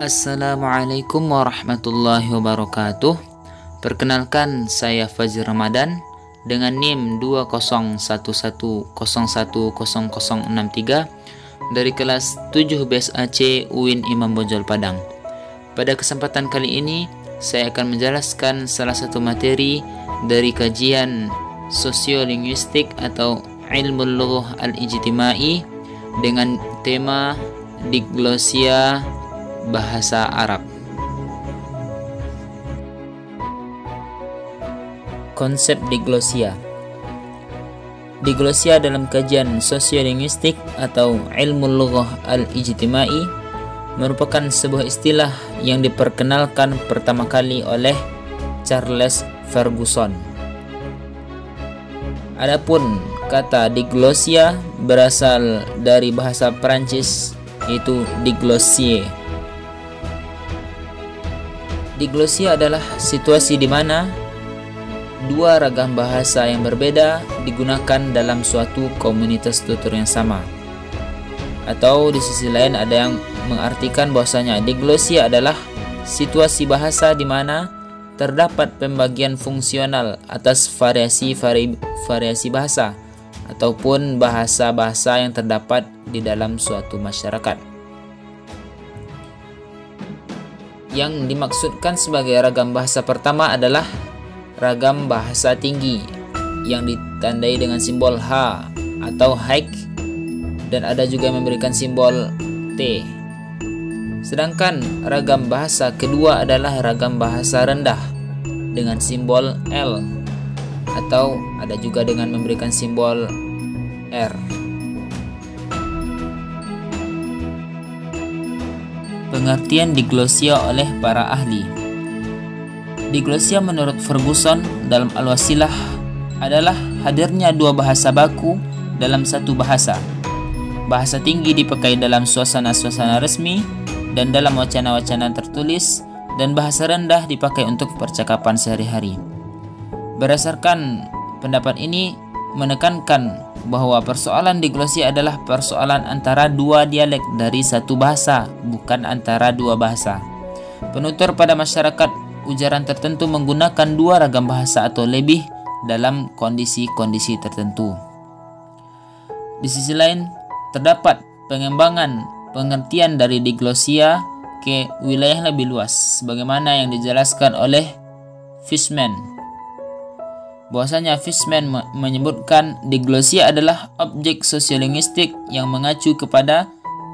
Assalamualaikum warahmatullahi wabarakatuh. Perkenalkan, saya Fazil Ramadan dengan NIM 20110100063 dari kelas 7 BSAC UIN Imam Bonjol Padang. Pada kesempatan kali ini, saya akan menjelaskan salah satu materi dari kajian sosiolinguistik atau ilmu lughah al-ijtimai dengan tema diglosia bahasa Arab. Konsep diglosia. Diglosia dalam kajian sosiolinguistik atau ilmu lughah al-ijtimai merupakan sebuah istilah yang diperkenalkan pertama kali oleh Charles Ferguson. Adapun kata diglosia berasal dari bahasa Perancis, yaitu diglossier. Diglosia adalah situasi di mana dua ragam bahasa yang berbeda digunakan dalam suatu komunitas tutur yang sama. Atau di sisi lain ada yang mengartikan bahwasanya diglosia adalah situasi bahasa di mana terdapat pembagian fungsional atas variasi bahasa ataupun bahasa-bahasa yang terdapat di dalam suatu masyarakat. Yang dimaksudkan sebagai ragam bahasa pertama adalah ragam bahasa tinggi yang ditandai dengan simbol H atau high, dan ada juga yang memberikan simbol T. Sedangkan ragam bahasa kedua adalah ragam bahasa rendah dengan simbol L, atau ada juga dengan memberikan simbol R. Pengertian diglosia oleh para ahli. Diglosia menurut Ferguson dalam Al-Wasilah adalah hadirnya dua bahasa baku dalam satu bahasa. Bahasa tinggi dipakai dalam suasana-suasana resmi dan dalam wacana-wacana tertulis, dan bahasa rendah dipakai untuk percakapan sehari-hari. Berdasarkan pendapat ini menekankan bahwa persoalan diglosia adalah persoalan antara dua dialek dari satu bahasa, bukan antara dua bahasa. Penutur pada masyarakat ujaran tertentu menggunakan dua ragam bahasa atau lebih dalam kondisi-kondisi tertentu. Di sisi lain, terdapat pengembangan pengertian dari diglosia ke wilayah lebih luas, sebagaimana yang dijelaskan oleh Fishman. Bahwasanya Fishman menyebutkan diglosia adalah objek sosiolinguistik yang mengacu kepada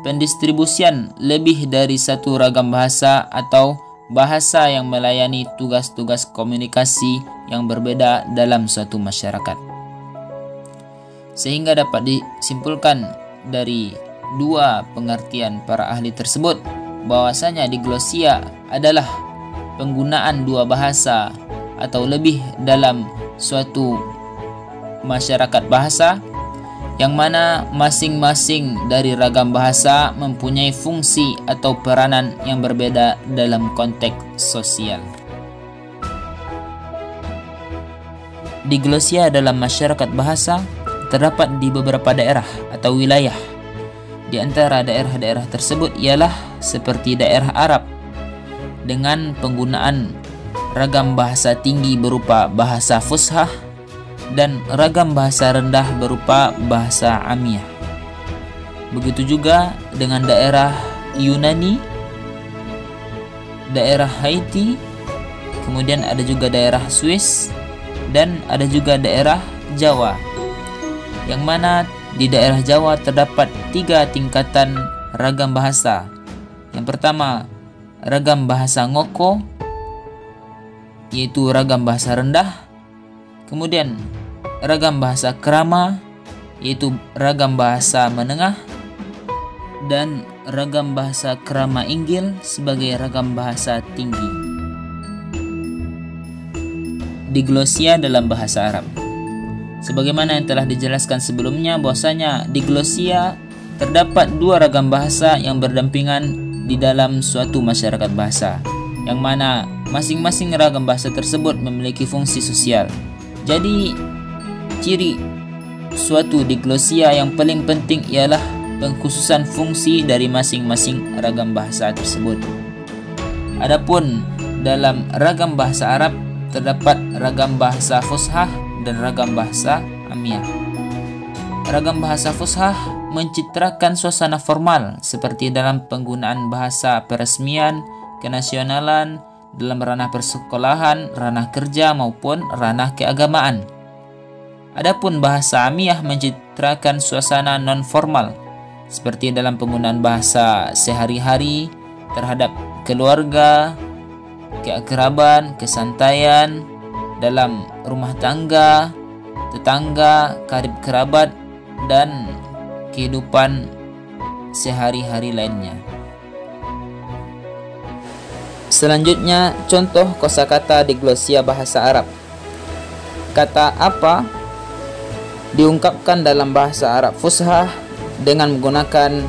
pendistribusian lebih dari satu ragam bahasa atau bahasa yang melayani tugas-tugas komunikasi yang berbeda dalam suatu masyarakat. Sehingga dapat disimpulkan dari dua pengertian para ahli tersebut bahwasanya diglosia adalah penggunaan dua bahasa atau lebih dalam suatu masyarakat bahasa, yang mana masing-masing dari ragam bahasa mempunyai fungsi atau peranan yang berbeda dalam konteks sosial. Diglosia dalam masyarakat bahasa terdapat di beberapa daerah atau wilayah. Di antara daerah-daerah tersebut ialah seperti daerah Arab dengan penggunaan ragam bahasa tinggi berupa bahasa fushah dan ragam bahasa rendah berupa bahasa amiyah. Begitu juga dengan daerah Yunani, daerah Haiti, kemudian ada juga daerah Swiss, dan ada juga daerah Jawa, yang mana di daerah Jawa terdapat 3 tingkatan ragam bahasa. Yang pertama, ragam bahasa ngoko, yaitu ragam bahasa rendah. Kemudian ragam bahasa krama, yaitu ragam bahasa menengah, dan ragam bahasa krama inggil sebagai ragam bahasa tinggi. Diglosia dalam bahasa Arab. Sebagaimana yang telah dijelaskan sebelumnya, bahwasanya diglosia terdapat dua ragam bahasa yang berdampingan di dalam suatu masyarakat bahasa, yang mana masing-masing ragam bahasa tersebut memiliki fungsi sosial. Jadi, ciri suatu diglosia yang paling penting ialah pengkhususan fungsi dari masing-masing ragam bahasa tersebut. Adapun dalam ragam bahasa Arab terdapat ragam bahasa fushah dan ragam bahasa amiyah. Ragam bahasa fushah mencitrakan suasana formal seperti dalam penggunaan bahasa peresmian, kenasionalan, dalam ranah persekolahan, ranah kerja maupun ranah keagamaan. Adapun bahasa amiyah mencitrakan suasana non formal seperti dalam penggunaan bahasa sehari-hari terhadap keluarga, keakraban, kesantaian, dalam rumah tangga, tetangga, karib kerabat, dan kehidupan sehari-hari lainnya. Selanjutnya, contoh kosakata diglosia bahasa Arab. Kata apa diungkapkan dalam bahasa Arab fushah dengan menggunakan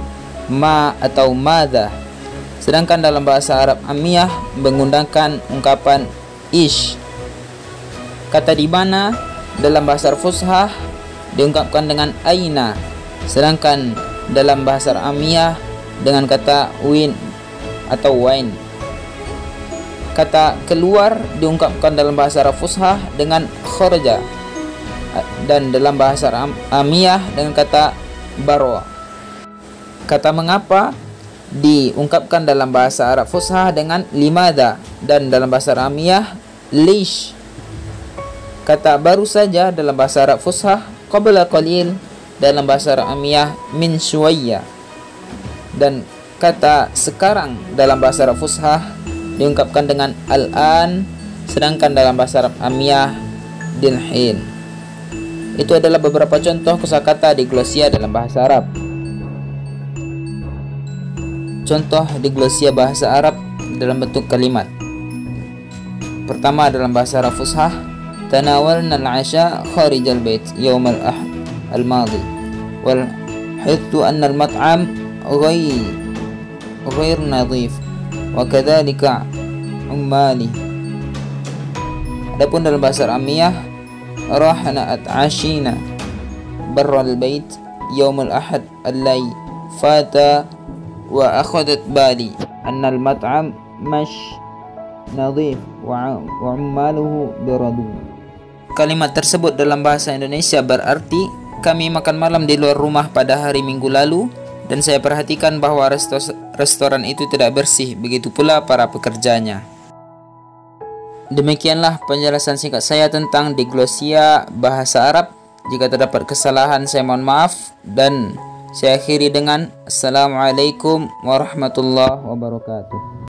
ma atau madha, sedangkan dalam bahasa Arab amiyah menggunakan ungkapan ish. Kata di mana dalam bahasa Arab fushah diungkapkan dengan aina, sedangkan dalam bahasa amiyah dengan kata win atau wain. Kata keluar diungkapkan dalam bahasa Arab fushah dengan kharaja, dan dalam bahasa amiyah dengan kata barwa. Kata mengapa diungkapkan dalam bahasa Arab fushah dengan limada, dan dalam bahasa amiyah lish. Kata baru saja dalam bahasa Arab fushah qabla qalil, dalam bahasa Arab amiyah min syuwayya, dan kata sekarang dalam bahasa Arab fushah diungkapkan dengan al-an, sedangkan dalam bahasa Arab amiyah dilhin. Itu adalah beberapa contoh kosakata diglosia dalam bahasa Arab. Contoh diglosia bahasa Arab dalam bentuk kalimat. Pertama, dalam bahasa Arab fushah, tanawalna al-asha kharij al-bait yawm al-ahad al-madi wal hittu anna al-mat'am غير نظيف وكذلك عمالي. Adapun dalam bahasa amiyah, rahna at'ashina barra al-bait yawm al-ahad allay fata wa akhadat bali anna al-mat'am mash nadhif wa ummaluhu biradu. Kalimat tersebut dalam bahasa Indonesia berarti kami makan malam di luar rumah pada hari Minggu lalu dan saya perhatikan bahwa restoran itu tidak bersih, begitu pula para pekerjanya. Demikianlah penjelasan singkat saya tentang diglosia bahasa Arab. Jika terdapat kesalahan saya mohon maaf, dan saya akhiri dengan Assalamualaikum warahmatullahi wabarakatuh.